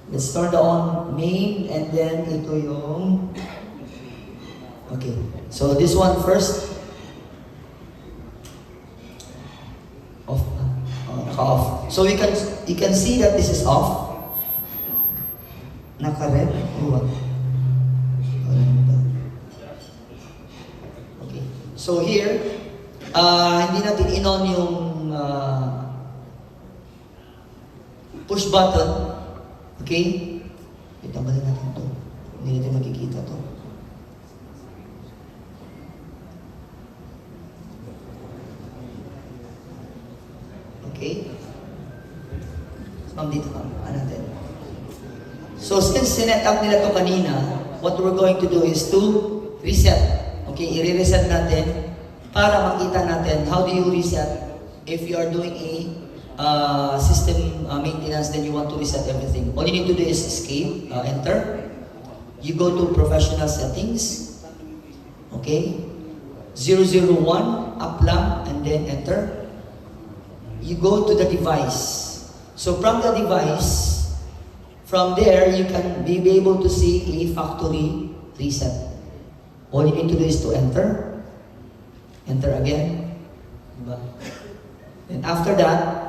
Let's turn on main and then ito yung... Okay. So this one first. Off. Naka-off. So you can see that this is off. Naka-red. Okay. So here, hindi natin in-on yung push button. Okay? Itambalin natin ito. Hindi natin makikita ito. Okay? Ma'am, dito ma'am. Natin. So, since sinet up nila ito kanina, what we're going to do is to reset. Okay? I-reset natin para makita natin how do you reset if you are doing a system maintenance, then you want to reset everything. All you need to do is escape, enter. You go to professional settings. Okay? 001, up lang, and then enter. You go to the device. So from the device, from there, you can be able to see a factory reset. All you need to do is to enter. Enter again. Diba? And after that,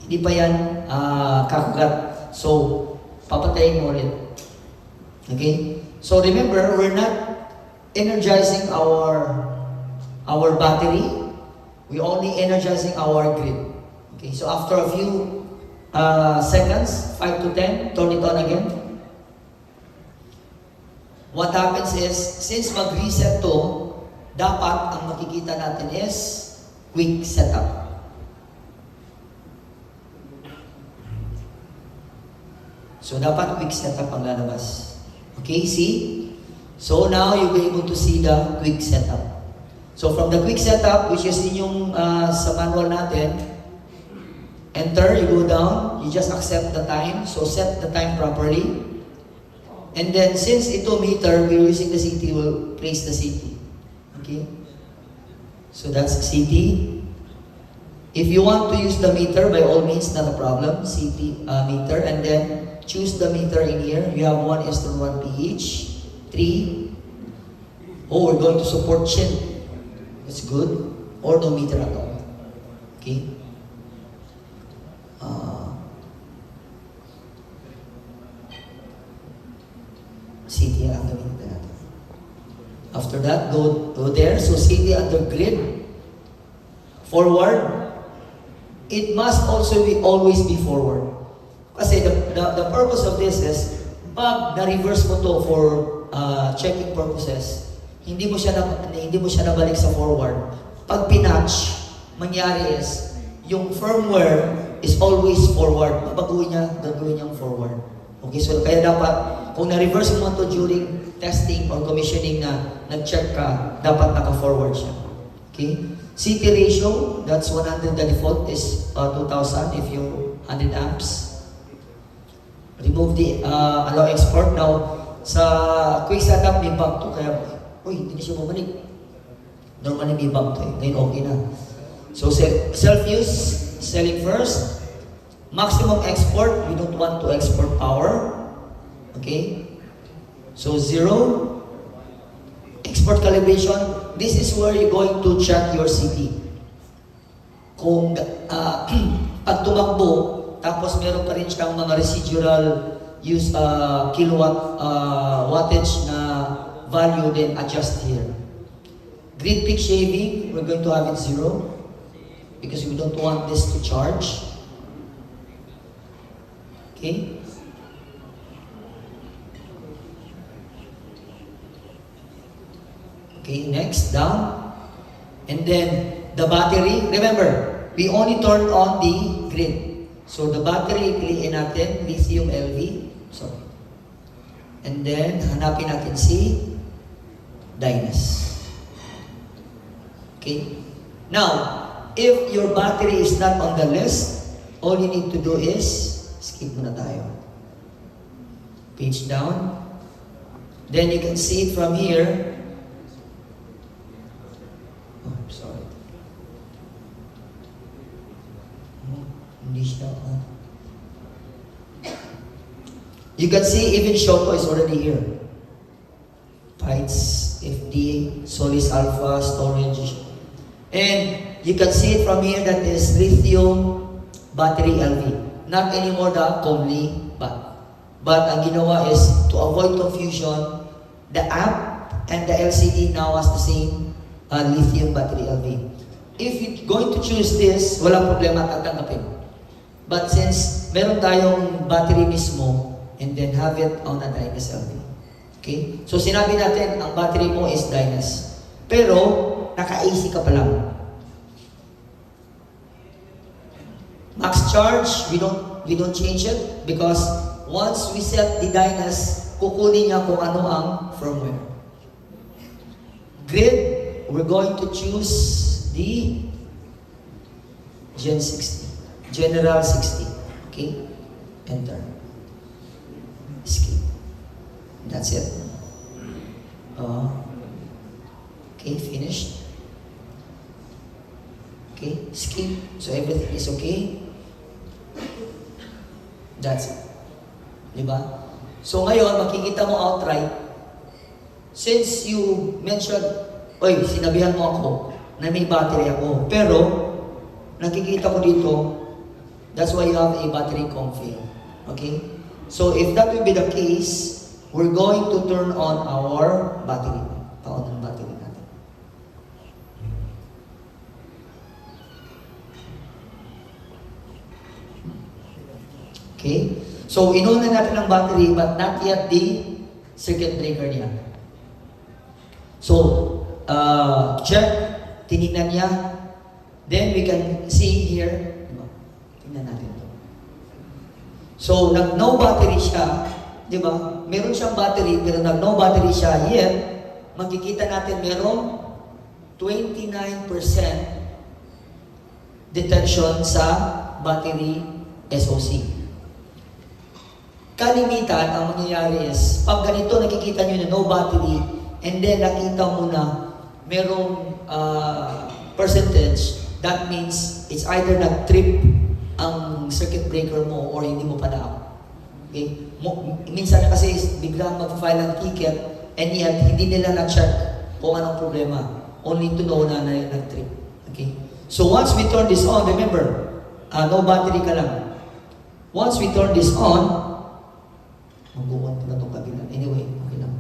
hindi pa yan kakagat. So, papatayin mo ulit. Okay? So, remember, we're not energizing our battery. We're only energizing our grid. Okay? So, after a few seconds, 5 to 10, turn it on again. What happens is, since mag-reset to, dapat ang makikita natin is quick setup. So, dapat quick setup ang lalabas. Okay, see? So, now you'll be able to see the quick setup. So, from the quick setup, which is in yung sa manual natin, enter, you go down, you just accept the time. So, set the time properly. And then, since ito meter, we're using the CT, we'll place the CT. Okay? So, that's CT. If you want to use the meter, by all means, not a problem. CT meter, and then choose the meter in here. You have 1:1 pH, 3. Oh, we're going to support chin. That's good. Or no meter at all. Okay. CT ang gamitin natin. After that, go there. So CT under grid. Forward. It must also always be forward. Kasi the purpose of this is, pag na-reverse mo to for checking purposes, hindi mo siya nabalik sa forward. Pag pinatch, mangyari is, yung firmware is always forward. Babaguhin niya, gagawin niyang forward. Okay, so kaya dapat, kung na-reverse mo to during testing or commissioning na nag-check ka, dapat naka-forward siya. Okay? CT ratio, that's 100, the default is 2000 if you 100 amps. Remove the allow export. Now, sa quick setup, may bump to. Kaya, hindi na siya bumalik. Normally may bump to eh. Ngayon okay na. So, self-use, selling first. Maximum export, we don't want to export power. Okay? So, 0. Export calibration, this is where you're going to check your CT. Kung pag tumakbo, tapos meron pa rin siyang mga residual use kilowatt wattage na value, then adjust here. Grid peak shaving, we're going to have it 0 because we don't want this to charge. Okay? Okay, next, down. And then, the battery, remember, we only turned on the grid. So, the battery, piliin natin, lithium LV. Sorry. And then, hanapin natin si Dynas. Okay? Now, if your battery is not on the list, all you need to do is, skip muna tayo. Page down. Then, you can see it from here. Sorry. Hindi siya You can see even Shoto is already here. Bytes, FD, Solis Alpha, storage. And you can see it from here that is lithium battery LV. Not anymore the Comly, but ang ginawa is to avoid confusion, the app and the LCD now has the same lithium battery LV. If you're going to choose this, walang problema at tatanggapin. But since meron tayong battery mismo, and then have it on a Dynas LV. Okay? So sinabi natin, ang battery mo is Dynas. Pero, naka-AC ka pa lang. Max charge, we don't change it because once we set the Dynas, kukunin niya kung ano ang firmware. Grid, we're going to choose the Gen 60. General 60. Okay? Enter. Skip. That's it. Okay, finished. Okay, skip. So everything is okay. That's it. Diba? So ngayon, makikita mo outright, since you mentioned, oy, sinabihan mo ako na may battery ako, pero nakikita ko dito, that's why you have a battery config. Okay? So if that will be the case, we're going to turn on our battery. Pa-on ang battery natin. Okay? So inuna natin ang battery but not yet the circuit breaker niya. So, check, tinignan niya. Then we can see here, tingnan natin. So, nag-no battery siya, di ba? Meron siyang battery, pero nag-no battery siya, yet, makikita natin merong 29% detection sa battery SOC. Kalimitan, ang mangyayari is, pag ganito nakikita nyo na no battery, and then nakita mo na merong percentage, that means it's either nag-trip ang circuit breaker mo or hindi mo pa na. Okay? Minsan kasi biglang mag-file ng ticket and yet hindi nila na-check kung anong problema. Only to know na nag-trip. Okay? So once we turn this on, remember, no battery ka lang. Once we turn this on, mag-uwan pala itong kabila. Anyway, okay lang.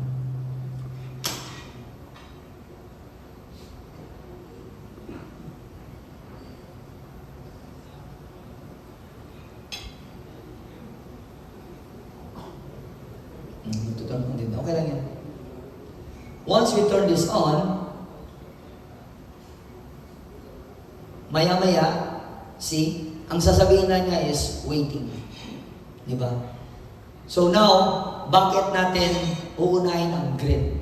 Okay lang yan. Once we turn this on, maya-maya, see, ang sasabihin na niya is waiting. Di ba? So now, bakit natin uunahin ang grid?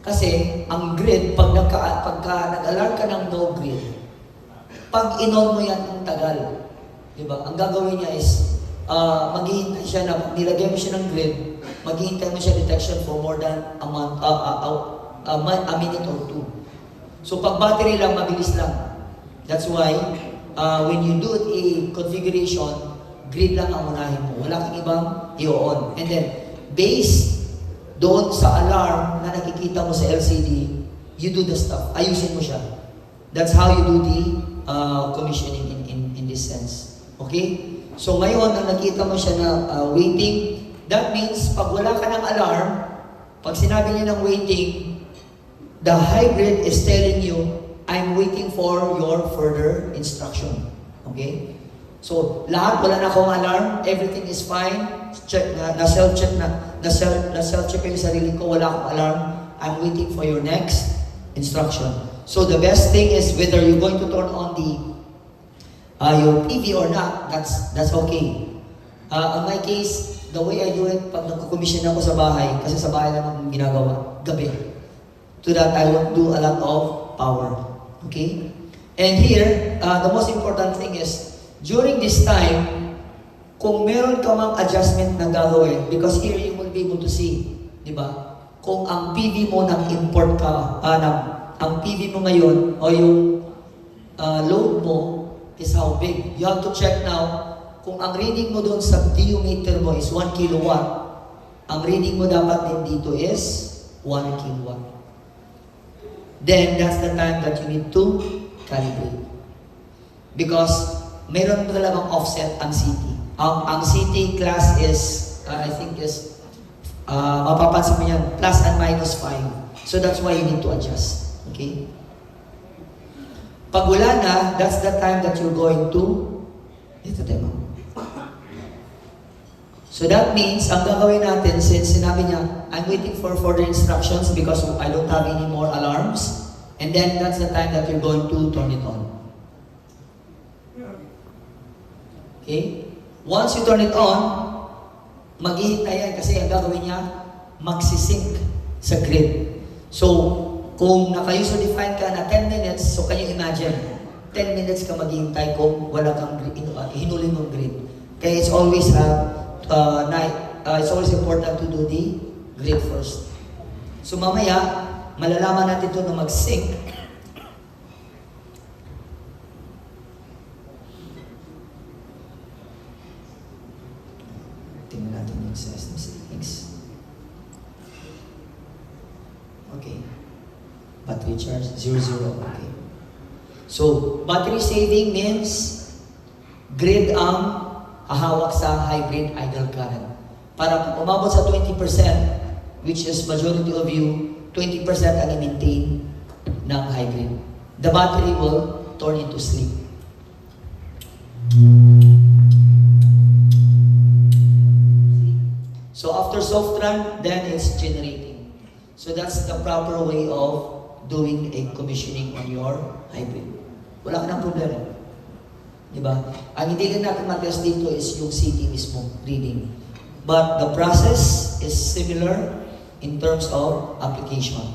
Kasi, ang grid, pagka nag-alarm ka ng no grid, pag in-on mo yan, ang tagal. Di ba? Ang gagawin niya is, maghihintay siya na, nilagay mo siya ng grid, maghihintay mo siya detection for more than a minute or two. So pag battery lang, mabilis lang. That's why, when you do a configuration, grid lang ang unahin mo. Wala kang ibang i-on. And then, based doon sa alarm na nakikita mo sa LCD, you do the stuff. Ayusin mo siya. That's how you do the commissioning in this sense. Okay? So ngayon, nang nakita mo siya na waiting, that means pag wala ka ng alarm, pag sinabi niya ng waiting, the hybrid is telling you, I'm waiting for your further instruction. Okay? So, lahat, wala na akong alarm, everything is fine, check na self-check ko yung sarili ko, wala akong alarm, I'm waiting for your next instruction. So, the best thing is whether you're going to turn on your PV or not, that's okay. In my case, the way I do it, pag nagko-commission ako sa bahay, kasi sa bahay naman ginagawa, gabi. To that, I won't do a lot of power. Okay? And here, the most important thing is, during this time, kung meron ka mang adjustment na gagawin, because here you will be able to see, di ba? Kung ang PV mo nag-import ka, ang PV mo ngayon, o yung load mo, is how big. You have to check now, kung ang reading mo doon sa DU meter mo is 1 kilowatt, ang reading mo dapat din dito is 1 kilowatt. Then, that's the time that you need to calibrate. Because, meron talagang offset ang CT. Ang CT class is, I think is, mapapansin mo yan, plus and minus 5. So, that's why you need to adjust. Okay? Pag wala na, that's the time that you're going to, ito tema. So that means, ang gagawin natin, since sinabi niya, I'm waiting for further instructions because I don't have any more alarms, and then that's the time that you're going to turn it on. Okay? Once you turn it on, maghihintay yan kasi ang gagawin niya, magsisync sa grid. So, kung naka-user define ka na 10 minutes, so can you imagine, 10 minutes ka maghihintay kung wala kang hinuli mong grid. Kaya it's always it's always important to do the grid first. So mamaya, malalaman natin ito na mag-sync. Tingnan natin yung system settings. Okay. Battery charge, 0, okay. So, battery saving means grid ang hahawak sa hybrid idle current. Para umabot sa 20%, which is majority of you, 20% ang i-maintain ng hybrid. The battery will turn into sleep. So after soft run, then it's generating. So that's the proper way of doing a commissioning on your hybrid. Wala ka ng problema. Diba? Ang hindi lang natin matest dito is yung CT mismo, reading. But the process is similar in terms of application.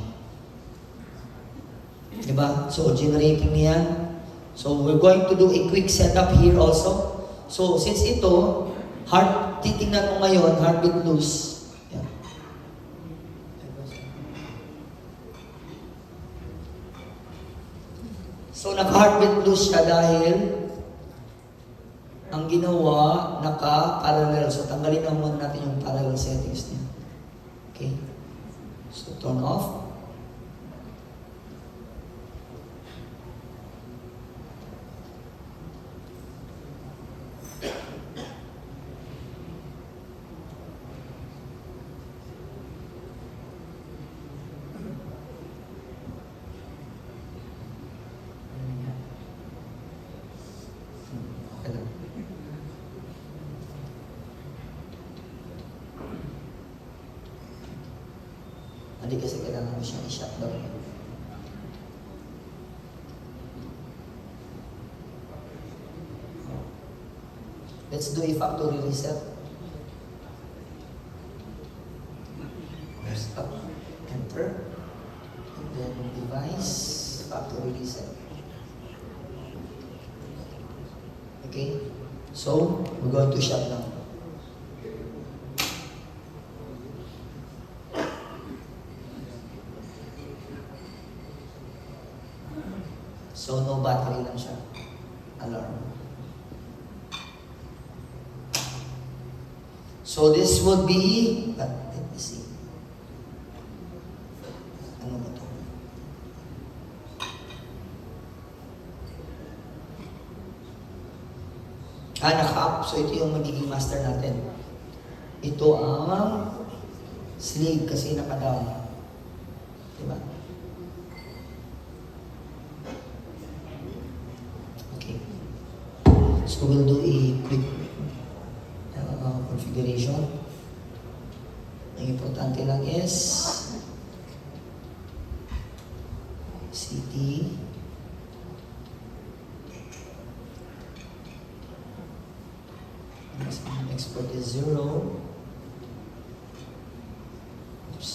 Diba? So, generating niyan. So, we're going to do a quick setup here also. So, since ito, titingnan mo ngayon, heartbeat loose. Yeah. So, naka-heartbeat loose siya dahil ang ginawa, naka-parallel. So, tanggalin na muna natin yung parallel settings niya. Okay? So, turn off. Hindi kasi kailangan mo siyang i-shutdown. Let's do a factory reset. Stop, enter, and then device, factory reset. Okay, so we're going to shut down. So, no battery lang siya. Alarm. So, this would be, let me see. Ano ba ito? Naka-up. So, ito yung magiging master natin. Ito ang slave kasi naka-down. Diba? So we'll do a quick configuration. Ang importante lang is CT export is 0. Oops.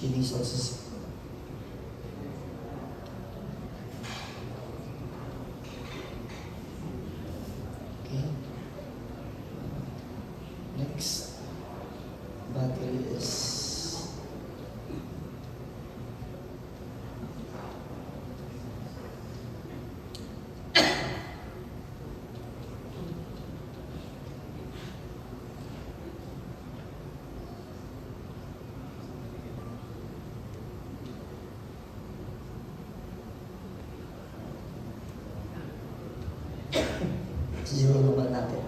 These also. Okay. Next, battery is Zero naman natin.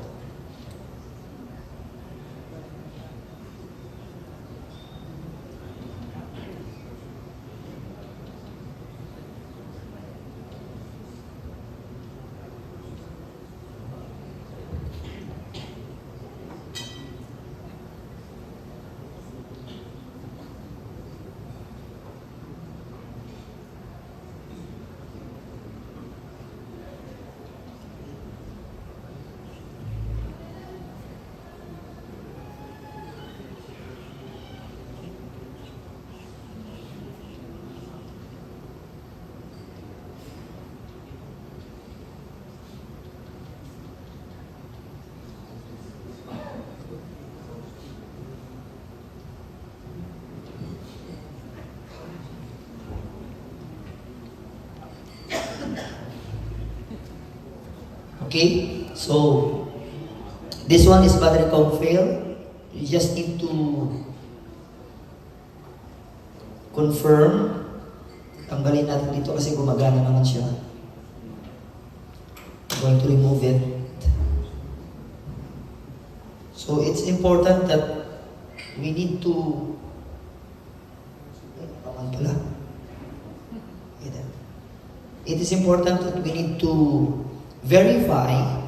Okay, so this one is battery comp fail. You just need to confirm. Tanggalin natin dito kasi gumagana naman siya. I'm going to remove it. So it's important that we need to it is important that we need to verify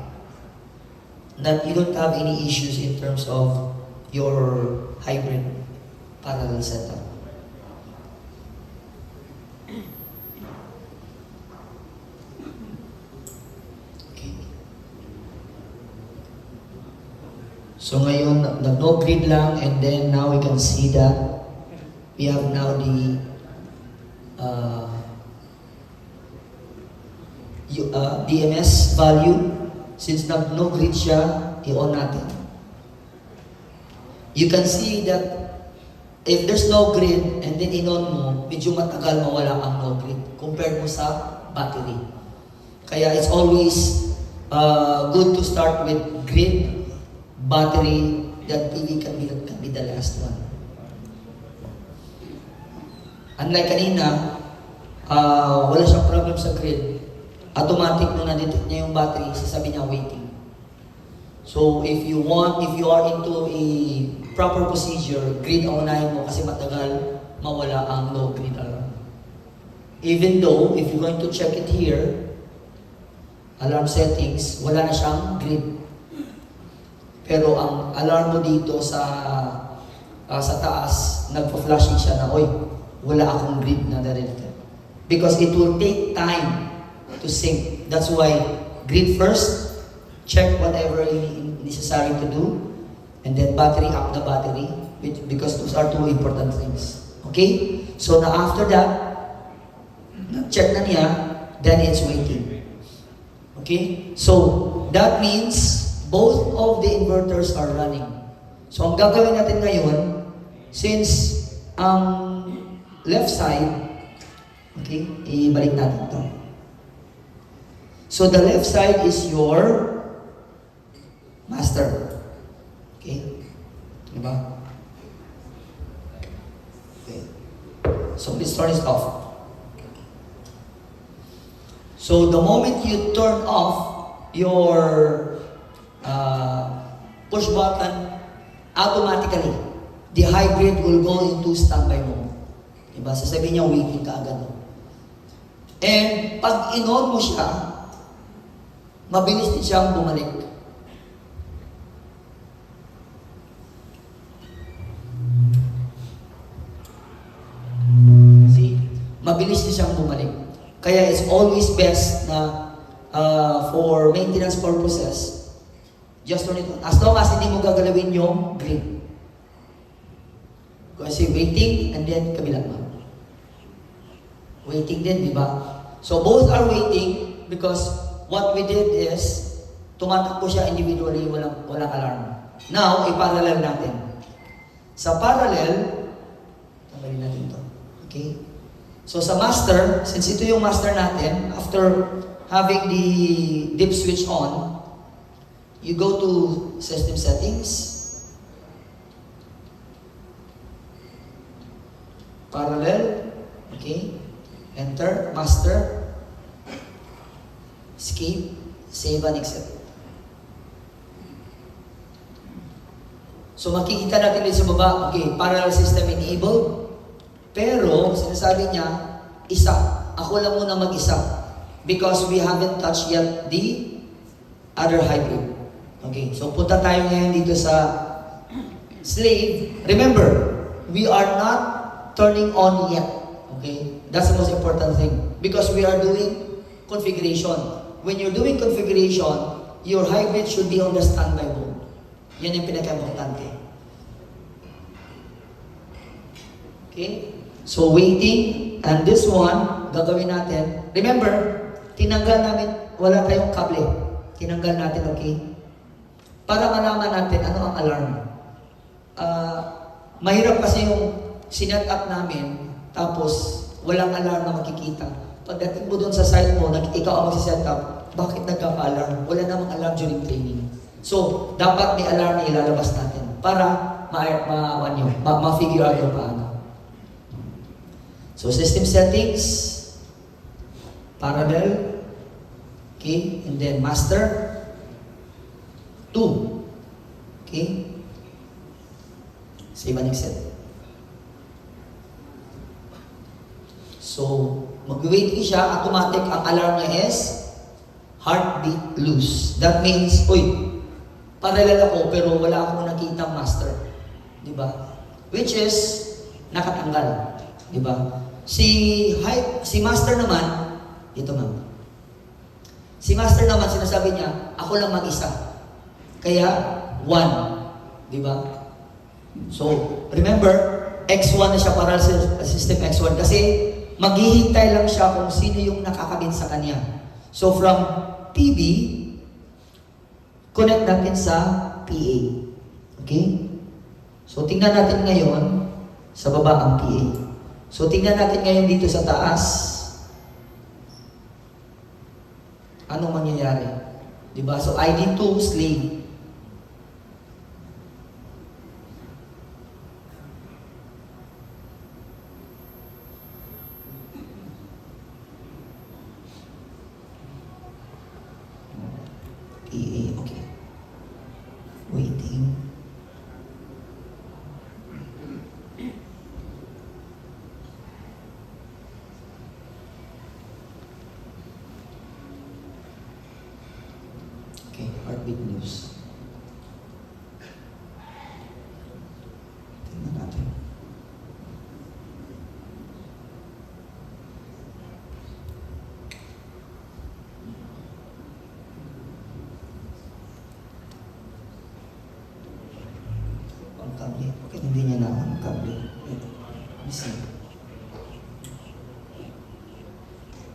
that you don't have any issues in terms of your hybrid parallel setup. Okay. So ngayon, nag-no grid lang, and then now we can see that we have now the BMS value. Since no grid siya, i-on natin. You can see that if there's no grid and then in-on mo, medyo matagal mawala ang no grid compared mo sa battery. Kaya it's always good to start with grid, battery, that PV can be the last one. Unlike kanina, wala siyang problem sa grid. Automatic nung na-detect niya yung battery, sasabi niya waiting. So if you are into a proper procedure, grid ang unahin mo kasi matagal mawala ang no grid alarm. Even though, if you're going to check it here, alarm settings, wala na siyang grid. Pero ang alarm mo dito sa taas, nagpa-flashing siya na, oy, wala akong grid na na-detect. Because it will take time to sync. That's why grid first, check whatever necessary to do, and then battery up the battery, because those are two important things. Okay? So now after that, check na niya, then it's waiting. Okay? So that means both of the inverters are running. So ang gagawin natin ngayon, since left side, okay, ibalik natin ito. So the left side is your master. Okay? Diba? Okay. So this turn is off. So the moment you turn off your push button, automatically, the hybrid will go into standby mode. Diba? Sasabihin niya, waiting ka agad. And pag in-on mo siya, mabilis din siyang bumalik. See? Mabilis din siyang bumalik. Kaya it's always best na for maintenance purposes, just turn it on. As long as hindi mo gagalawin yung grid. Kasi waiting and then kabila mo. Waiting din, di ba? So both are waiting because what we did is, tumatakbo siya individually, walang alarm. Now, i-parallel natin. Sa parallel, tanggalin natin ito. Okay? So sa master, since ito yung master natin, after having the dip switch on, you go to system settings, parallel, okay, enter, master, escape, save and exit. So makikita natin dito sa baba, okay, parallel system enabled. Pero, sinasabi niya, isa. Ako lang muna mag-isa. Because we haven't touched yet the other hybrid. Okay, so punta tayo ngayon dito sa slave. Remember, we are not turning on yet. Okay, that's the most important thing. Because we are doing configuration. When you're doing configuration, your hybrid should be on the standby mode. Yan yung pinaka-importante. Okay? So, waiting. And this one, gagawin natin. Remember, tinanggal namin, wala tayong kable. Tinanggal natin, okay? Para malaman natin ano ang alarm. Mahirap kasi yung sinet up namin, tapos walang alarm na makikita. Pagdating mo doon sa site mo, ikaw ang mag-set up, bakit nagkaka-alarm? Wala namang alarm during training. So, dapat may alarm na ilalabas natin para ma-figure out yung paano. So, system settings, parallel, okay, and then master, 2, okay, save and exit. So, mag-waiting siya, automatic, ang alarm niya is heartbeat loose. That means, uy, parallel ako pero wala akong nakitang master. Diba? Which is, nakatanggal. Diba? Si master naman, ito ma'am. Si master naman, sinasabi niya, ako lang mag-isa. Kaya, 1. Diba? So, remember, X1 na siya para sa system X1 kasi maghihintay lang siya kung sino yung nakakabit sa kanya. So, from PB, connect natin sa PA. Okay? So, tingnan natin ngayon sa baba ang PA. So, tingnan natin ngayon dito sa taas. Anong mangyayari? Diba? So, ID2, slave. PA, okay. Waiting. Okay, heartbeat news. Tingnan natin. Ang kable. Bakit hindi niya na ang kable? Listen.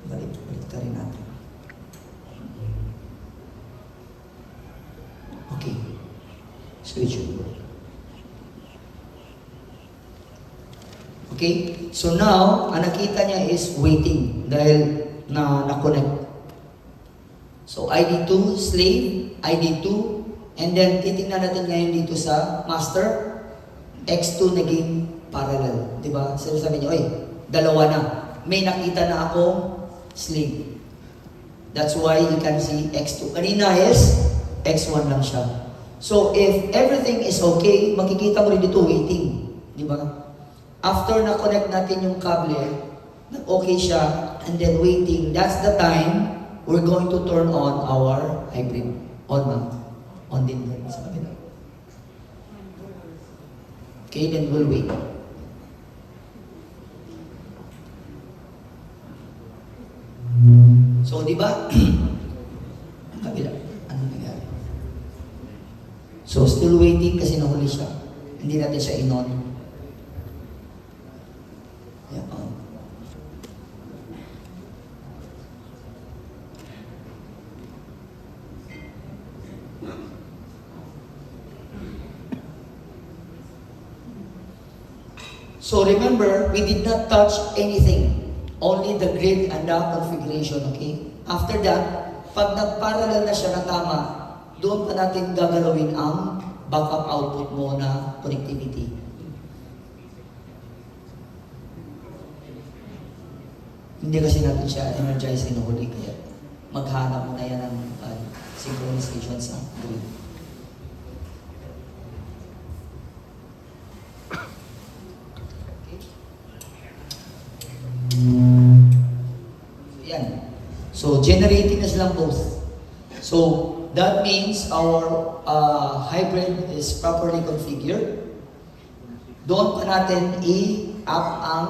Balik ka rin natin. Okay. Switch over. Okay? So now, ang nakita niya is waiting dahil na-connect. So ID2, slave, ID2, and then titingnan natin ngayon dito sa master, X2 naging parallel. Diba? So sabi niya, oy, dalawa na. May nakita na akong slave. That's why you can see X2. Kanina is X1 lang siya. So, if everything is okay, makikita mo rin dito waiting. Di ba? After na-connect natin yung kable, okay siya, and then waiting, that's the time we're going to turn on our hybrid. On, ma'am. On din sa kabila. Okay, then we'll wait. So, di ba? Kabila. Ano nangyari? So, still waiting kasi nahuli siya. Hindi natin siya in-on. Yeah, on. So, remember, we did not touch anything. Only the grid and the configuration, okay? After that, pag nag-parallel na siya na tama, doon pa natin gagalawin ang backup output mo na connectivity. Hindi kasi natin siya energize inuhuli, kaya maghanap mo na yan ng synchronization sa grid. So, generating na silang both. So, that means our hybrid is properly configured. Doon pa natin i-up ang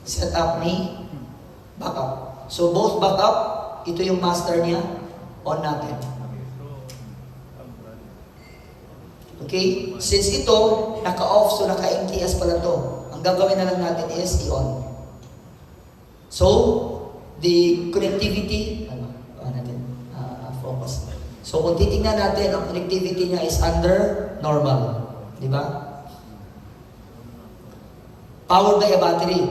setup ni backup. So, both backup, ito yung master niya, on natin. Okay? Since ito, naka-off, so naka-MTS pala to. Ang gagawin na lang natin is i-on. So, the connectivity, focus. So, kung titingnan natin, ang connectivity niya is under normal. Di ba? Powered by a battery.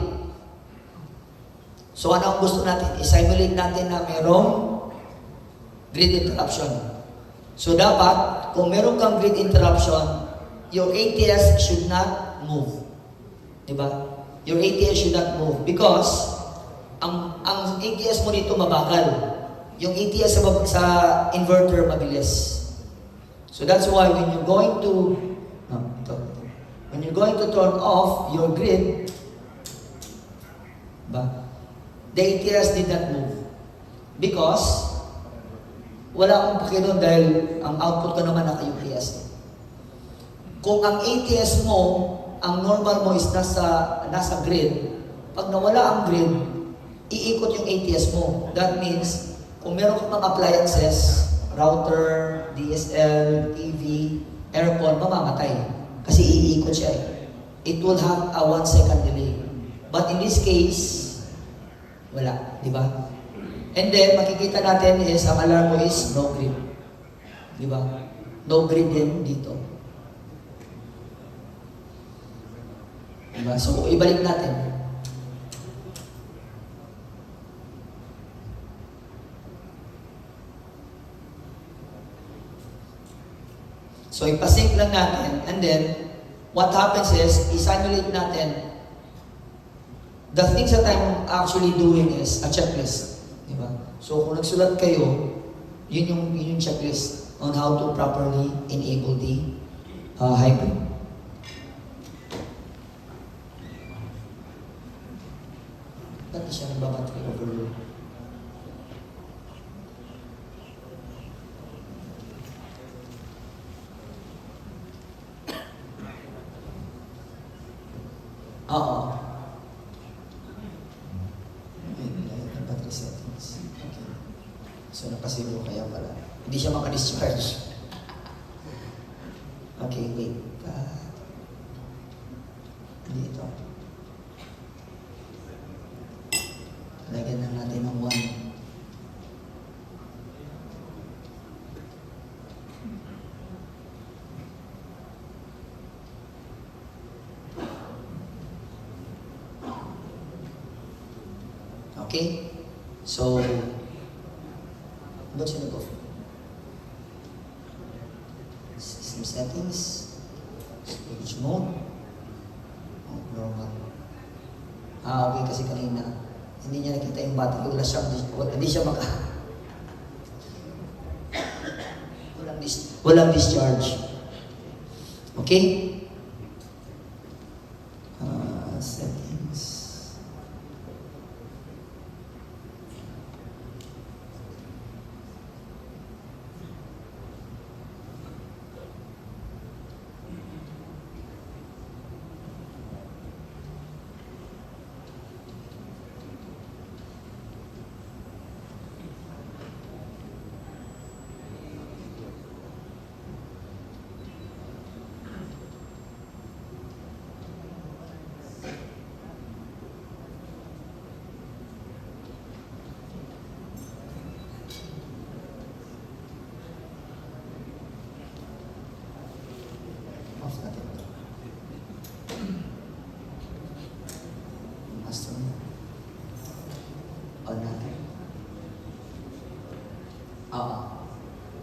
So, ano ang gusto natin? I-simulate natin na merong grid interruption. So, dapat, kung meron kang grid interruption, your ATS should not move. Di ba? Your ATS should not move because ang ATS mo nito mabagal. Yung ATS sa inverter mabilis. So that's why when you're going to turn off your grid, the ATS did not move. Because wala akong pakialam dahil ang output ko naman naka-UPS. Kung ang ATS mo, ang normal mo is nasa grid, pag nawala ang grid, iikot yung ATS mo. That means, kung meron kang mga appliances, router, DSL, TV, aircon, mamamatay. Kasi iikot siya eh. It will have a 1 second delay. But in this case, wala. Di ba? And then, makikita natin is, ang alarm mo is no grid. Di ba? No grid din dito. Di ba? So, ibalik natin. So, ipasync lang natin, and then, what happens is, isimulate natin, the things that I'm actually doing is a checklist. Diba? So, kung nagsulat kayo, yun yung checklist on how to properly enable the hybrid. Ba't di siya nagbabattery overload? Oo. Battery settings. Okay. So, nakasibo kaya pala. Hindi siya maka-discharge. Okay, wait. Dito. Lagyan lang natin ng 1. Okay? So, ba't siya nag-off? System settings, storage mode, normal. Okay, kasi kanina, hindi niya nakita yung battery, hindi siya walang discharge. Okay? Settings.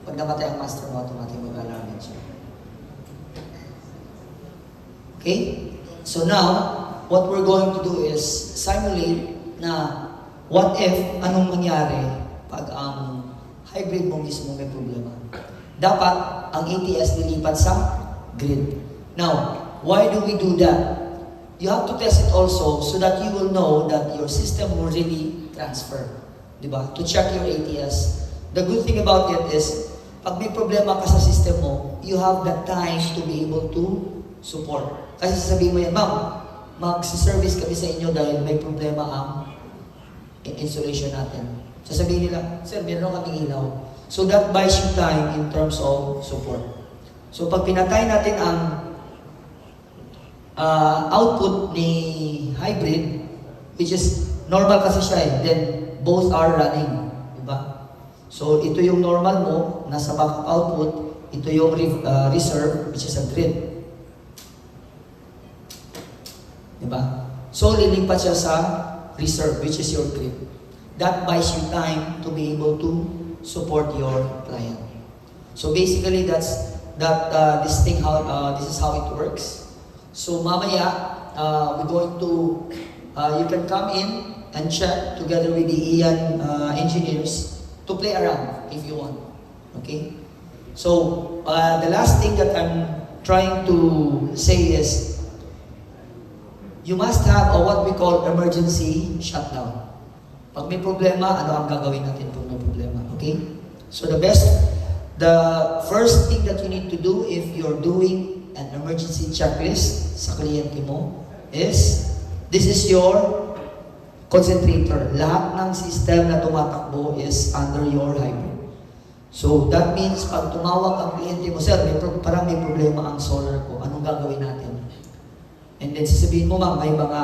Pag namatay ang master mo, automatic mag-alarm siya. Okay? So now, what we're going to do is simulate na what if, anong mangyari pag ang hybrid mo mismo may problema. Dapat, ang ATS nilipat sa grid. Now, why do we do that? you have to test it also so that you will know that your system will really transfer. Diba? To check your ATS. The good thing about it is, pag may problema ka sa system mo, you have the time to be able to support. Kasi sasabihin mo yan, ma'am, mag-service kami sa inyo dahil may problema ang installation natin. Sasabihin nila, sir, meron kaming ilaw. So that buys you time in terms of support. So pag pinatay natin ang output ni hybrid, which is normal kasi siya eh, then both are running. Diba? So ito yung normal mo, nasa backup output, ito yung reserve, which is a grid. Diba? So lilipat siya sa reserve, which is your grid. That buys you time to be able to support your client. So basically, this is how it works. So mamaya, we're going to, you can come in and check together with the Ian engineers to play around if you want. Okay? So the last thing that I'm trying to say is, you must have what we call emergency shutdown. Pag may problema, ano ang gagawin natin pag may problema? Okay? So the first thing that you need to do if you're doing an emergency checklist sa kliyente mo is, this is your concentrator. Lahat ng system na tumatakbo is under your hybrid. So that means, pag tumawag ang kliyente mo, sir, parang may problema ang solar ko, anong gagawin natin? And then sasabihin mo, ma'am, may mga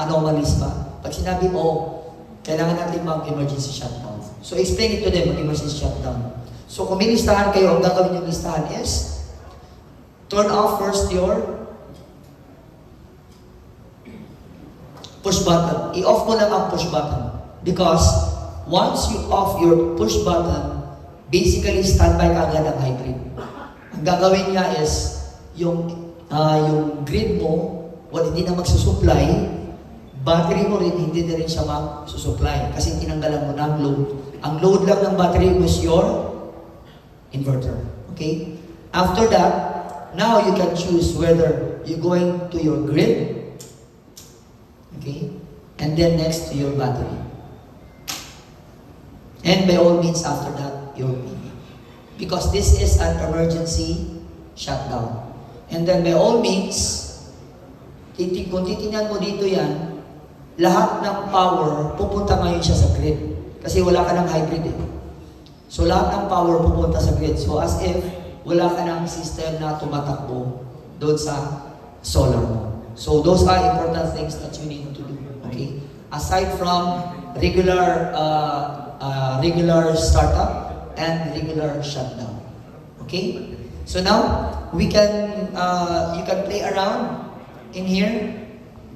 anomalies ba? Pag sinabi mo, kailangan natin mag-emergency shutdown. So explain it to them, mag-emergency shutdown. So kung may listahan kayo, ang gagawin yung listahan is, turn off first your push button. I-off mo lang ang push button. Because once you off your push button, basically standby ka agad ang hybrid. Ang gagawin niya is, yung grid mo, hindi na magsusupply, battery mo rin, hindi na rin siya magsusupply kasi tinanggalan mo ng load. Ang load lang ng battery mo is your inverter. Okay? After that, now you can choose whether you're going to your grid, okay, and then next to your battery. And by all means, after that, your PV. Because this is an emergency shutdown. And then by all means, kung titingnan mo dito yan, lahat ng power pupunta ngayon siya sa grid. Kasi wala ka ng hybrid eh. So lahat ng power pupunta sa grid. So as if wala ka ng system na tumatakbo doon sa solar mo. So those are important things that you need to do. Okay? Aside from regular startup and regular shutdown. Okay? So now you can play around in here.